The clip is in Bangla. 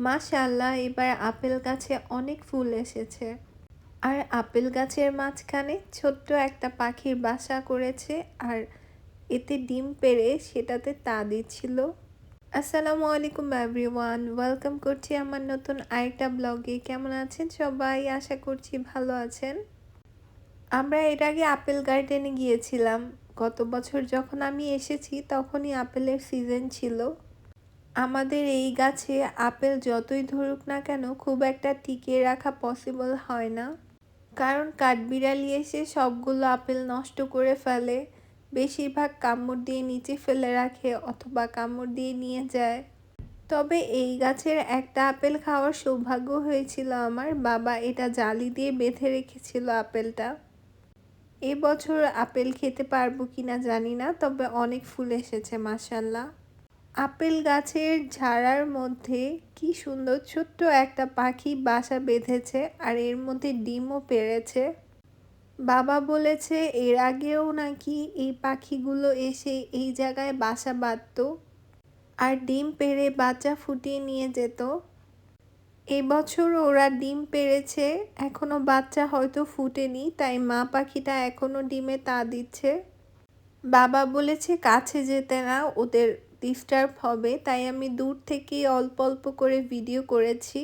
মাশাআল্লাহ, এবার আপেল গাছে অনেক ফুল এসেছে। আর আপেল গাছের মাঝখানে ছোট্ট একটা পাখির বাসা করেছে, আর এতে ডিম পেড়ে সেটাতে তা দিচ্ছিল। আসসালামু আলাইকুম এভরিওয়ান, ওয়েলকাম করছি আমার নতুন আরেকটা ব্লগে। কেমন আছেন সবাই? আশা করছি ভালো আছেন। আমরা এর আগে আপেল গার্ডেনে গিয়েছিলাম। গত বছর যখন আমি এসেছি তখনই আপেলের সিজন ছিল। আমাদের এই গাছে আপেল যতই ধরুক না কেন খুব একটা টিকিয়ে রাখা পসিবল হয় না, কারণ কাঠবিড়ালি এসে সবগুলো আপেল নষ্ট করে ফেলে। বেশিরভাগ কামড় দিয়ে নিচে ফেলে রাখে অথবা কামড় দিয়ে নিয়ে যায়। তবে এই গাছের একটা আপেল খাওয়ার সৌভাগ্য হয়েছিল আমার। বাবা এটা জালি দিয়ে বেঁধে রেখেছিল আপেলটা। এবছর আপেল খেতে পারবো কিনা জানি না, তবে অনেক ফুল এসেছে মাশাআল্লাহ। আপেল গাছের ঝাড়ার মধ্যে কি সুন্দর ছোট্ট একটা পাখি বাসা বেঁধেছে, আর এর মধ্যে ডিমও পেড়েছে। বাবা বলেছে এর আগেও নাকি এই পাখিগুলো এসে এই জায়গায় বাসা বাঁধতো আর ডিম পেড়ে বাচ্চা ফুটিয়ে নিয়ে যেত। এবছর ওরা ডিম পেড়েছে, এখনো বাচ্চা হয়তো ফুটেনি, তাই মা পাখিটা এখনো ডিমে তা দিচ্ছে। বাবা বলেছে কাছে যেতে না, ওদের ডিস্টার্ব হবে, তাই আমি দূর থেকেই অল্প অল্প করে ভিডিও করেছি।